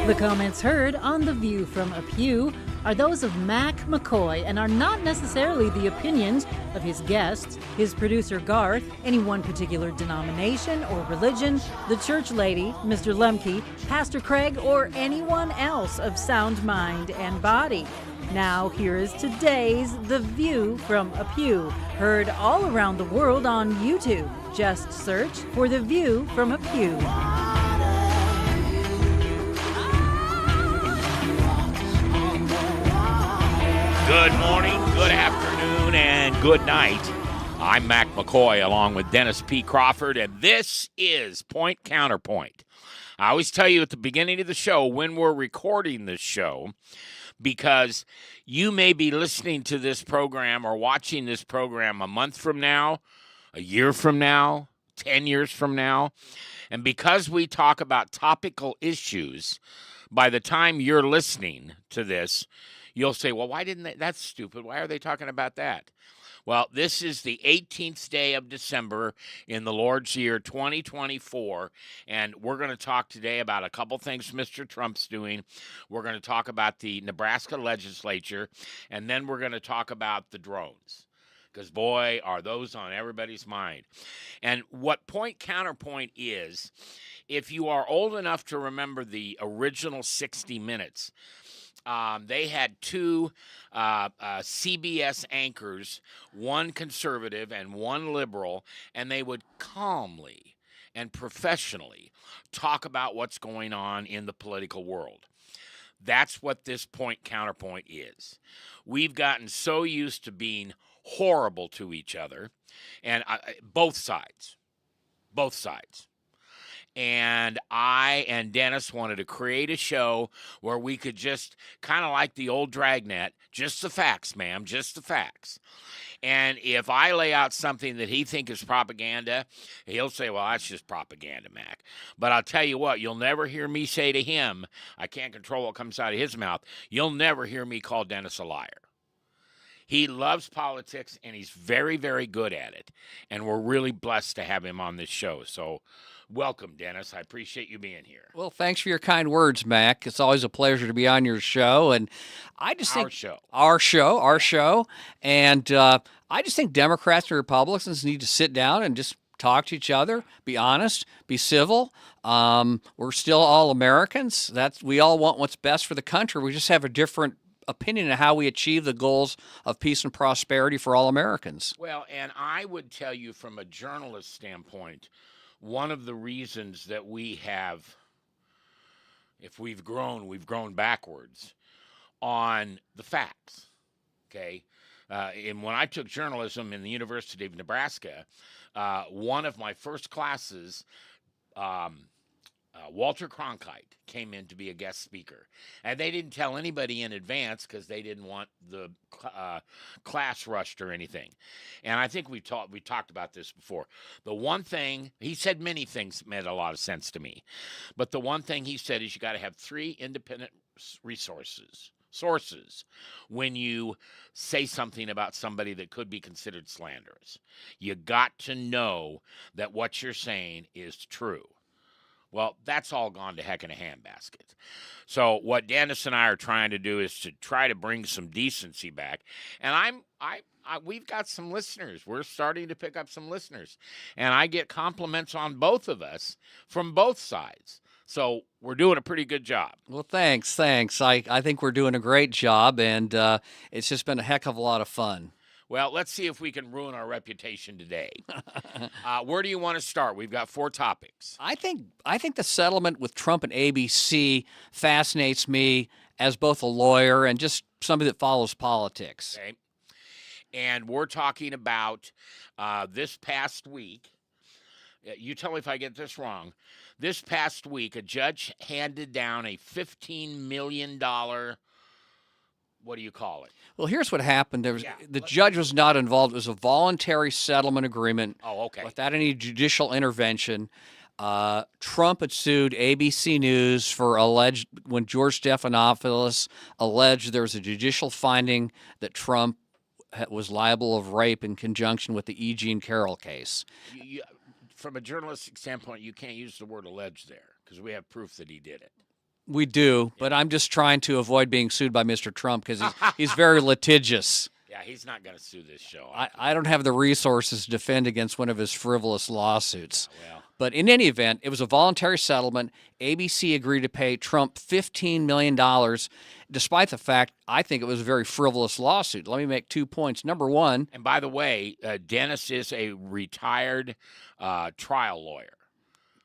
The comments heard on The View from a Pew are those of Mac Mckoy and are not necessarily the opinions of his guests, his producer Garth, any one particular denomination or religion, the church lady, Mr. Lemke, Pastor Craig, or anyone else of sound mind and body. Now, here is today's The View from a Pew, heard all around the world on YouTube. Just search for The View from a Pew. Good morning, good afternoon, and good night. I'm Mac Mckoy along with Dennis P. Crawford, and this is Point Counterpoint. I always tell you at the beginning of the show when we're recording this show, because you may be listening to this program or watching this program a month from now, a year from now, 10 years from now, and because we talk about topical issues, by the time you're listening to this, you'll say, well, why didn't they? That's stupid. Why are they talking about that? Well, this is the 18th day of December in the Lord's year 2024, and we're going to talk today about a couple things Mr. Trump's doing. We're going to talk about the Nebraska legislature, and then we're going to talk about the drones, because, boy, are those on everybody's mind. And what Point Counterpoint is, if you are old enough to remember the original 60 Minutes, they had two CBS anchors, one conservative and one liberal, and they would calmly and professionally talk about what's going on in the political world. That's what this Point Counterpoint is. We've gotten so used to being horrible to each other, and both sides. And I and Dennis wanted to create a show where we could just kind of like the old dragnet, just the facts, ma'am, just the facts. And if I lay out something that he thinks is propaganda, he'll say, well, that's just propaganda, Mac. But I'll tell you what, you'll never hear me say to him, I can't control what comes out of his mouth, you'll never hear me call Dennis a liar. He loves politics, and he's very, very good at it. And we're really blessed to have him on this show. So welcome, Dennis. I appreciate you being here. Well, thanks for your kind words, Mac. It's always a pleasure to be on your show. And I just think our show. And I just think Democrats and Republicans need to sit down and just talk to each other, be honest, be civil. We're still all Americans. We all want what's best for the country. We just have a different opinion of how we achieve the goals of peace and prosperity for all Americans. Well, and I would tell you from a journalist standpoint, one of the reasons that we have, if we've grown backwards on the facts, okay? And when I took journalism in the University of Nebraska, one of my first classes, Walter Cronkite came in to be a guest speaker. And they didn't tell anybody in advance because they didn't want the class rushed or anything. And I think we talked about this before. The one thing, he said many things that made a lot of sense to me. But the one thing he said is you got to have three independent sources when you say something about somebody that could be considered slanderous. You got to know that what you're saying is true. Well, that's all gone to heck in a handbasket. So what Dennis and I are trying to do is to try to bring some decency back. And we've got some listeners. We're starting to pick up some listeners. And I get compliments on both of us from both sides. So we're doing a pretty good job. Well, thanks. I think we're doing a great job, and it's just been a heck of a lot of fun. Well, let's see if we can ruin our reputation today. Where do you want to start? We've got 4 topics. I think the settlement with Trump and ABC fascinates me as both a lawyer and just somebody that follows politics. Okay. And we're talking about this past week. You tell me if I get this wrong. This past week, a judge handed down a $15 million, what do you call it? Well, here's what happened. The judge was not involved. It was a voluntary settlement agreement. Oh, okay. Without any judicial intervention. Trump had sued ABC News for when George Stephanopoulos alleged there was a judicial finding that Trump was liable of rape in conjunction with the E. Jean Carroll case. From a journalistic standpoint, you can't use the word alleged there because we have proof that he did it. We do, but I'm just trying to avoid being sued by Mr. Trump because he's very litigious. Yeah, he's not going to sue this show. I don't have the resources to defend against one of his frivolous lawsuits. Well. But in any event, it was a voluntary settlement. ABC agreed to pay Trump $15 million, despite the fact I think it was a very frivolous lawsuit. Let me make 2 points. Number one. And by the way, Dennis is a retired trial lawyer.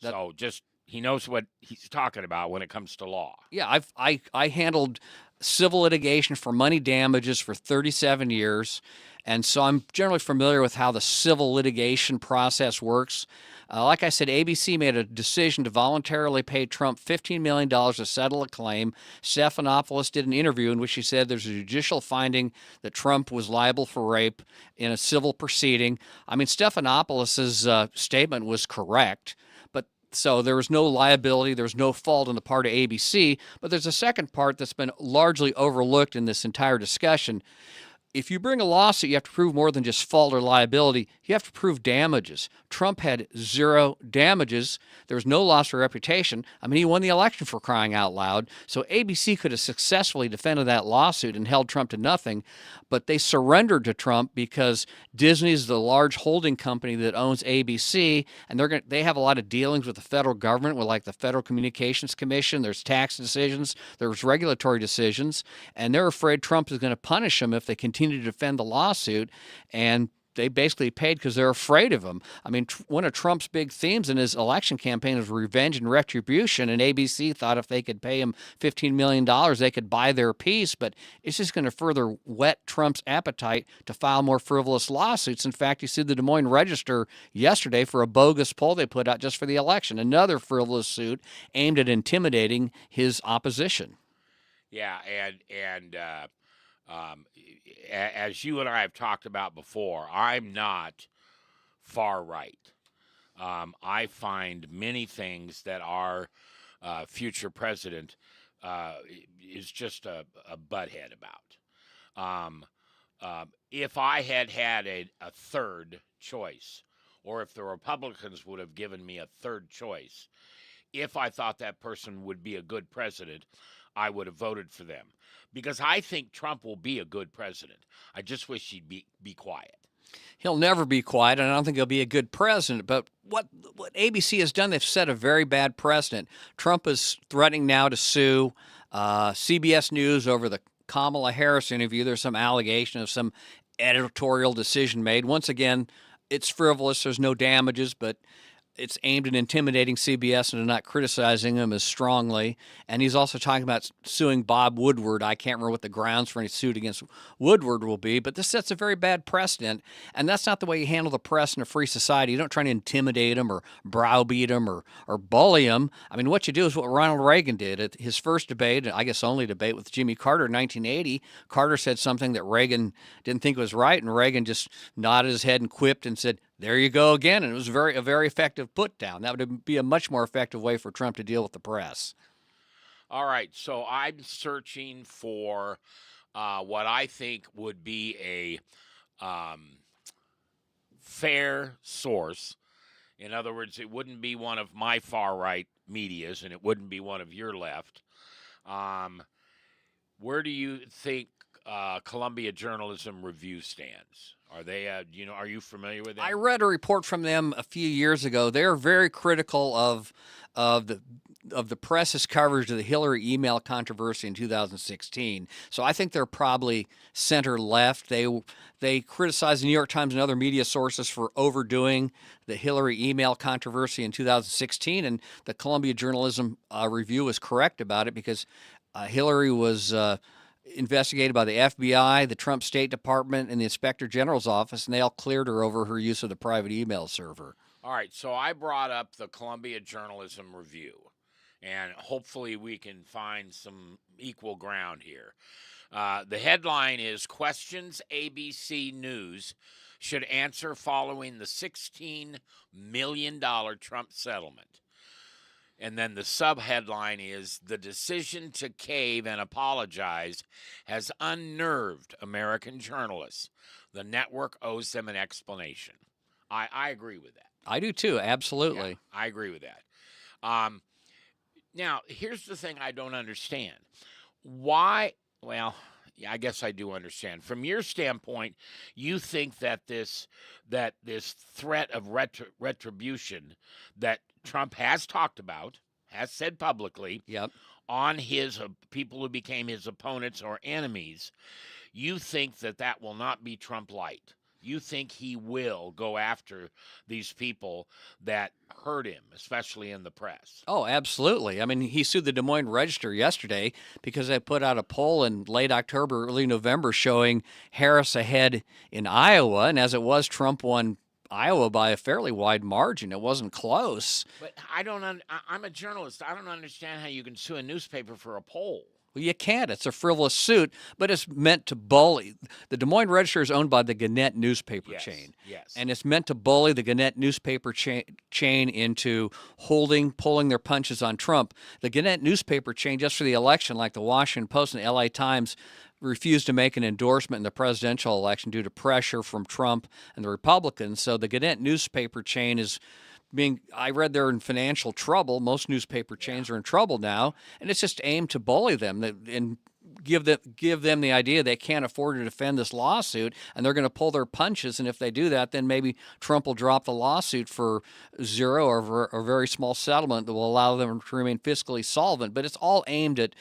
So just he knows what he's talking about when it comes to law. Yeah, I handled civil litigation for money damages for 37 years, and so I'm generally familiar with how the civil litigation process works. Like I said, ABC made a decision to voluntarily pay Trump $15 million to settle a claim. Stephanopoulos did an interview in which he said there's a judicial finding that Trump was liable for rape in a civil proceeding. I mean, Stephanopoulos' statement was correct. So there was no liability, there was no fault on the part of ABC, but there's a second part that's been largely overlooked in this entire discussion. If you bring a lawsuit, you have to prove more than just fault or liability. You have to prove damages. Trump had zero damages. There was no loss of reputation. I mean, he won the election, for crying out loud. So ABC could have successfully defended that lawsuit and held Trump to nothing, but they surrendered to Trump because Disney is the large holding company that owns ABC, and they have a lot of dealings with the federal government, with like the Federal Communications Commission. There's tax decisions, there's regulatory decisions, and they're afraid Trump is going to punish them if they continue to defend the lawsuit, and they basically paid because they're afraid of him. I mean, one of Trump's big themes in his election campaign was revenge and retribution, and ABC thought if they could pay him $15 million, they could buy their peace, but it's just going to further whet Trump's appetite to file more frivolous lawsuits. In fact, you see the Des Moines Register yesterday for a bogus poll they put out just for the election, another frivolous suit aimed at intimidating his opposition. Yeah, and as you and I have talked about before, I'm not far right. I find many things that our future president is just a butthead about. If I had a third choice, or if the Republicans would have given me a third choice, if I thought that person would be a good president, I would have voted for them. Because I think Trump will be a good president. I just wish he'd be quiet. He'll never be quiet, and I don't think he'll be a good president. But what ABC has done, they've set a very bad precedent. Trump is threatening now to sue CBS News over the Kamala Harris interview. There's some allegation of some editorial decision made. Once again, it's frivolous. There's no damages, but it's aimed at intimidating CBS and not criticizing him as strongly. And he's also talking about suing Bob Woodward. I can't remember what the grounds for any suit against Woodward will be, but this sets a very bad precedent. And that's not the way you handle the press in a free society. You don't try to intimidate them or browbeat them or bully them. I mean, what you do is what Ronald Reagan did at his first debate, I guess only debate, with Jimmy Carter in 1980. Carter said something that Reagan didn't think was right, and Reagan just nodded his head and quipped and said, "There you go again," and it was a very effective put down. That would be a much more effective way for Trump to deal with the press. All right, so I'm searching for what I think would be a fair source. In other words, it wouldn't be one of my far-right medias, and it wouldn't be one of your left. Where do you think Columbia Journalism Review stands? Are they, are you familiar with them? I read a report from them a few years ago. They're very critical of the press's coverage of the Hillary email controversy in 2016. So I think they're probably center left. They criticize the New York Times and other media sources for overdoing the Hillary email controversy in 2016, and the Columbia Journalism Review was correct about it because Hillary was investigated by the FBI, the Trump State Department, and the Inspector General's office, and they all cleared her over her use of the private email server. All right, so I brought up the Columbia Journalism Review, and hopefully we can find some equal ground here. The headline is, "Questions ABC News Should Answer Following the $16 million Trump Settlement." And then the subheadline is, "The decision to cave and apologize has unnerved American journalists. The network owes them an explanation." I agree with that. I do too, absolutely. Yeah, I agree with that. Now, here's the thing I don't understand. Why? Well, yeah, I guess I do understand. From your standpoint, you think that this threat of retribution that Trump has talked about, has said publicly, Yep. on his people who became his opponents or enemies, you think that that will not be Trump light. You think he will go after these people that hurt him, especially in the press. Oh, absolutely. I mean, he sued the Des Moines Register yesterday because they put out a poll in late October, early November showing Harris ahead in Iowa. And as it was, Trump won Iowa by a fairly wide margin. It wasn't close. But I'm a journalist. I don't understand how you can sue a newspaper for a poll. Well, you can't. It's a frivolous suit, but it's meant to bully. The Des Moines Register is owned by the Gannett newspaper chain. Yes. And it's meant to bully the Gannett newspaper chain into pulling their punches on Trump. The Gannett newspaper chain, just for the election, like the Washington Post and the LA Times, refused to make an endorsement in the presidential election due to pressure from Trump and the Republicans. So the Gannett newspaper chain is I read they're in financial trouble. Most newspaper chains are in trouble now, and it's just aimed to bully them and give them the idea they can't afford to defend this lawsuit, and they're going to pull their punches. And if they do that, then maybe Trump will drop the lawsuit for zero or for a very small settlement that will allow them to remain fiscally solvent. But it's all aimed at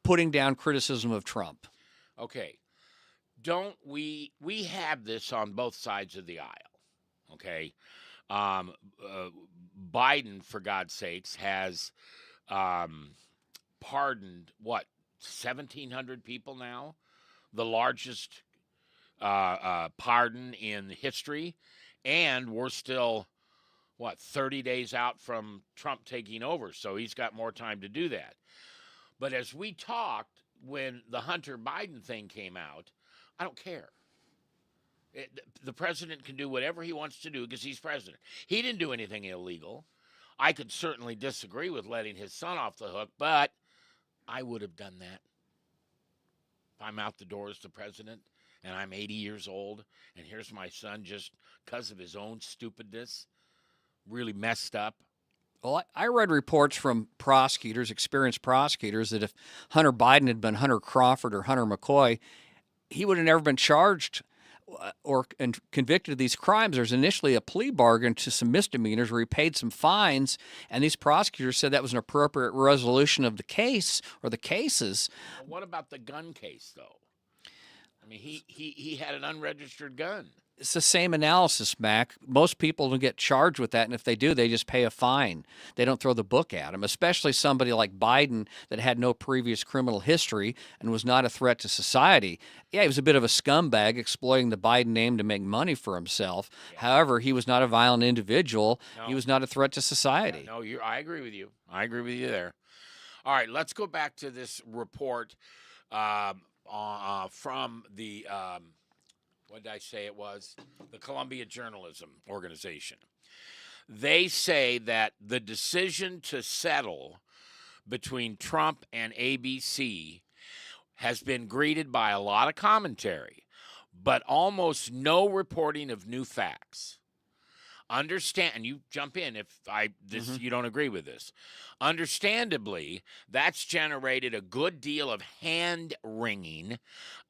putting down criticism of Trump. Okay. Don't we have this on both sides of the aisle, okay? Biden, for God's sakes, has pardoned, 1,700 people now? The largest pardon in history. And we're still, 30 days out from Trump taking over. So he's got more time to do that. But as we talked, when the Hunter Biden thing came out, I don't care. The president can do whatever he wants to do because he's president. He didn't do anything illegal. I could certainly disagree with letting his son off the hook, but I would have done that. If I'm out the door as the president and I'm 80 years old and here's my son just because of his own stupidness, really messed up. Well, I read reports from prosecutors, experienced prosecutors, that if Hunter Biden had been Hunter Crawford or Hunter Mckoy, he would have never been charged or convicted of these crimes. There's initially a plea bargain to some misdemeanors where he paid some fines, and these prosecutors said that was an appropriate resolution of the case or the cases. Well, what about the gun case, though? I mean, he had an unregistered gun. It's the same analysis, Mac. Most people don't get charged with that, and if they do, they just pay a fine. They don't throw the book at them, especially somebody like Biden that had no previous criminal history and was not a threat to society. Yeah, he was a bit of a scumbag exploiting the Biden name to make money for himself. Yeah. However, he was not a violent individual. No. He was not a threat to society. Yeah, no, I agree with you. I agree with you there. All right, let's go back to this report from the... what did I say it was? The Columbia Journalism Organization. They say that the decision to settle between Trump and ABC has been greeted by a lot of commentary, but almost no reporting of new facts. Understand, and you jump in if you don't agree with this. Understandably, that's generated a good deal of hand-wringing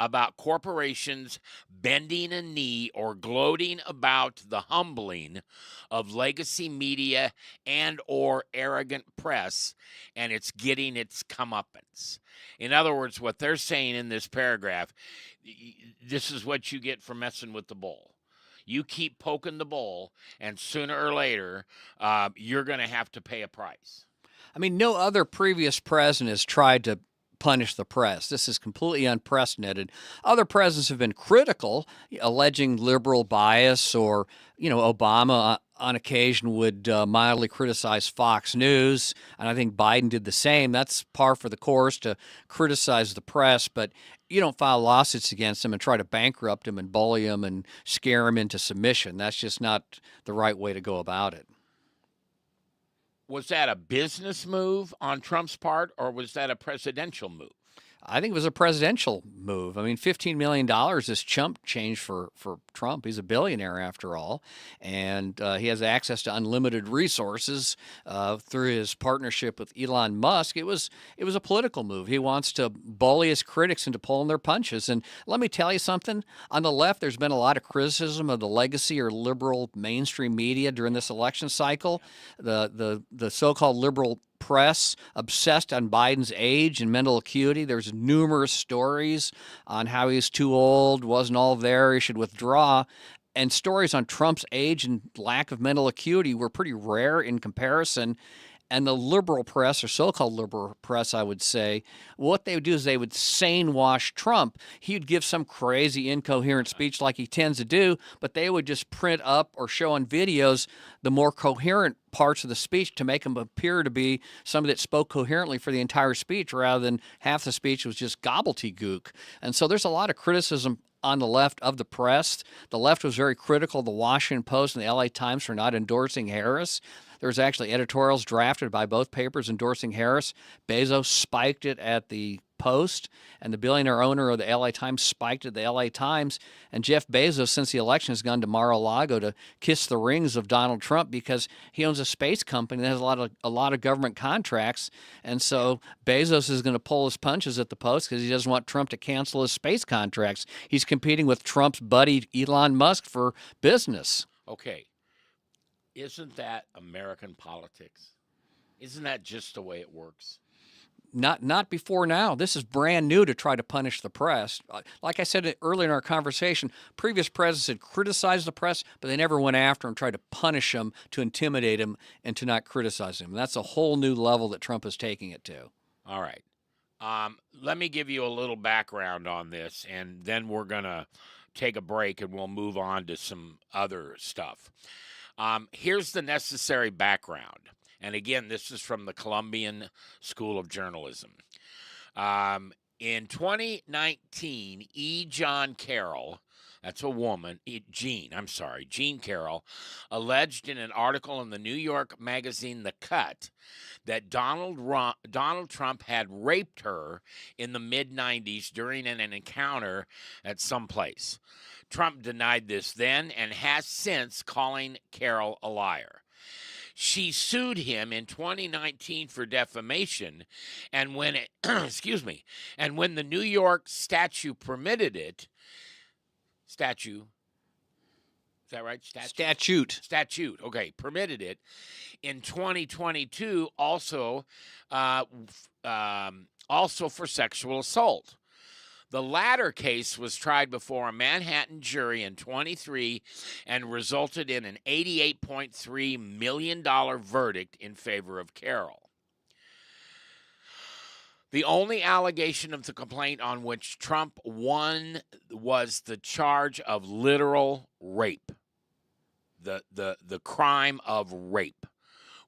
about corporations bending a knee or gloating about the humbling of legacy media and or arrogant press, and it's getting its comeuppance. In other words, what they're saying in this paragraph, this is what you get for messing with the bull. You keep poking the bull, and sooner or later, you're going to have to pay a price. I mean, no other previous president has tried to punish the press. This is completely unprecedented. Other presidents have been critical, alleging liberal bias, or, Obama on occasion would mildly criticize Fox News, and I think Biden did the same. That's par for the course to criticize the press, but you don't file lawsuits against them and try to bankrupt them and bully them and scare them into submission. That's just not the right way to go about it. Was that a business move on Trump's part, or was that a presidential move? I think it was a presidential move. I mean, $15 million is chump change for Trump. He's a billionaire after all, and he has access to unlimited resources through his partnership with Elon Musk. It was a political move. He wants to bully his critics into pulling their punches. And let me tell you something. On the left, there's been a lot of criticism of the legacy or liberal mainstream media during this election cycle. The so-called liberal press obsessed on Biden's age and mental acuity. There's numerous stories on how he's too old, wasn't all there, he should withdraw. And stories on Trump's age and lack of mental acuity were pretty rare in comparison. And the liberal press, or so-called liberal press, I would say, what they would do is they would sane wash Trump. He'd give some crazy, incoherent speech like he tends to do, but they would just print up or show on videos the more coherent parts of the speech to make him appear to be somebody that spoke coherently for the entire speech rather than half the speech was just gobbledygook. And so there's a lot of criticism on the left of the press. The left was very critical of the Washington Post and the LA Times for not endorsing Harris. There's actually editorials drafted by both papers endorsing Harris. Bezos spiked it at the Post, and the billionaire owner of the LA Times spiked it at the LA Times. And Jeff Bezos, since the election, has gone to Mar-a-Lago to kiss the rings of Donald Trump because he owns a space company that has a lot of government contracts. And so Bezos is going to pull his punches at the Post because he doesn't want Trump to cancel his space contracts. He's competing with Trump's buddy Elon Musk for business. Okay. Isn't that American politics? Isn't that just the way it works? Not before now. This is brand new to try to punish the press. Like I said earlier in our conversation, previous presidents had criticized the press, but they never went after them, tried to punish them, to intimidate them, and to not criticize them. That's a whole new level that Trump is taking it to. All right. Let me give you a little background on this, and then we're going to take a break, and we'll move on to some other stuff. Here's the necessary background. And again, this is from the Columbian School of Journalism. In 2019, Jean Carroll, that's a woman, Jean Carroll, alleged in an article in the New York magazine The Cut that Donald Trump had raped her in the mid-'90s during an encounter at some place. Trump denied this then and has since, calling Carroll a liar. She sued him in 2019 for defamation, and when when the New York statute permitted it, is that right? Statute. Okay, permitted it in 2022. Also for sexual assault. The latter case was tried before a Manhattan jury in 23 and resulted in an $88.3 million verdict in favor of Carroll. The only allegation of the complaint on which Trump won was the charge of literal rape, the crime of rape,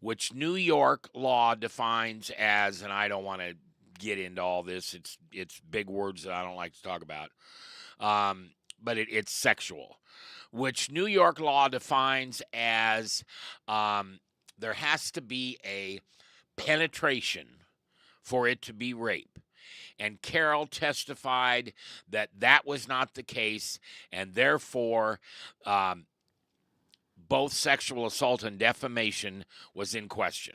which New York law defines as, and I don't want to get into all this. It's big words that I don't like to talk about. But it's sexual, which New York law defines as there has to be a penetration for it to be rape. And Carroll testified that that was not the case, and therefore both sexual assault and defamation was in question.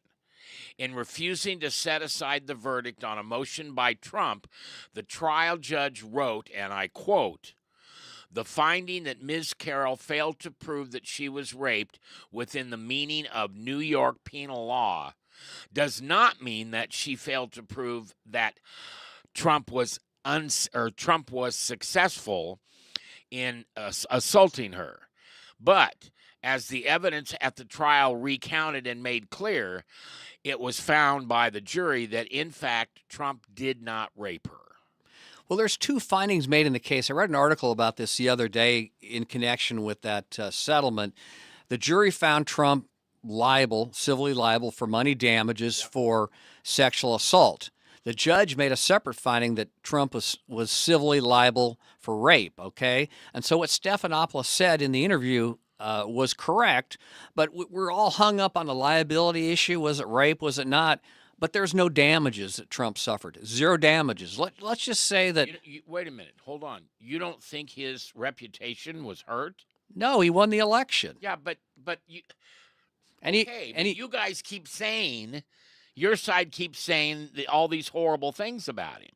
In refusing to set aside the verdict on a motion by Trump, the trial judge wrote, and I quote, "The finding that Ms. Carroll failed to prove that she was raped within the meaning of New York penal law does not mean that she failed to prove that Trump was successful in assaulting her. But as the evidence at the trial recounted and made clear, it was found by the jury that, in fact, Trump did not rape her." Well, there's two findings made in the case. I read an article about this the other day in connection with that settlement. The jury found Trump civilly liable for money damages for sexual assault. The judge made a separate finding that Trump was civilly liable for rape, okay? And so what Stephanopoulos said in the interview was correct, but we're all hung up on the liability issue. Was it rape? Was it not? But there's no damages that Trump suffered. Zero damages. Let's just say that. Wait a minute. Hold on. You don't think his reputation was hurt? No, he won the election. Yeah, but you. And you guys keep saying, your side keeps saying all these horrible things about him.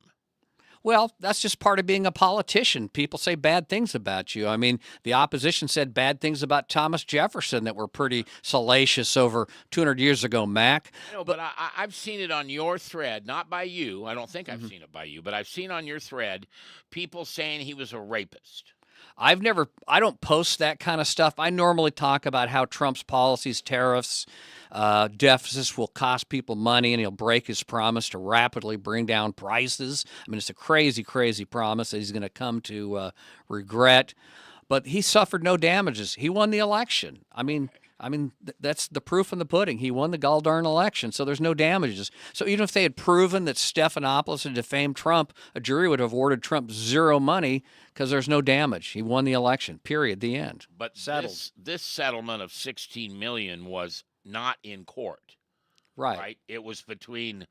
Well, that's just part of being a politician. People say bad things about you. I mean, the opposition said bad things about Thomas Jefferson that were pretty salacious over 200 years ago, Mac. No, but I've seen it on your thread, not by you. I don't think I've seen it by you, but I've seen on your thread people saying he was a rapist. I don't post that kind of stuff. I normally talk about how Trump's policies, tariffs, deficits will cost people money, and he'll break his promise to rapidly bring down prices. I mean, it's a crazy, crazy promise that he's going to come to regret. But he suffered no damages. He won the election. I mean, that's the proof in the pudding. He won the gall-darn election, so there's no damages. So even if they had proven that Stephanopoulos had defamed Trump, a jury would have awarded Trump zero money because there's no damage. He won the election, period, the end. But settled. This settlement of $16 million was not in court. Right. It was between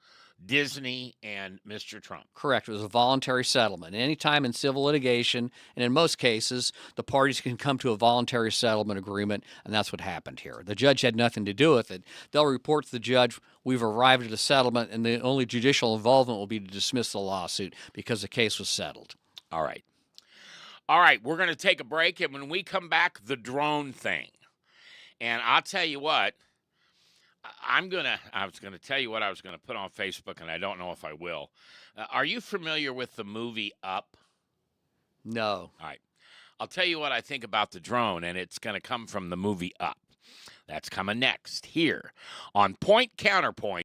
Disney and Mr. Trump. Correct. It was a voluntary settlement. Anytime in civil litigation, and in most cases, the parties can come to a voluntary settlement agreement, and that's what happened here. The judge had nothing to do with it. They'll report to the judge, we've arrived at a settlement, and the only judicial involvement will be to dismiss the lawsuit because the case was settled. All right. All right, we're going to take a break, and when we come back, the drone thing. And I'll tell you what, I was going to tell you what I was going to put on Facebook, and I don't know if I will. Are you familiar with the movie Up? No. All right. I'll tell you what I think about the drone, and it's going to come from the movie Up. That's coming next here on Point Counterpoint.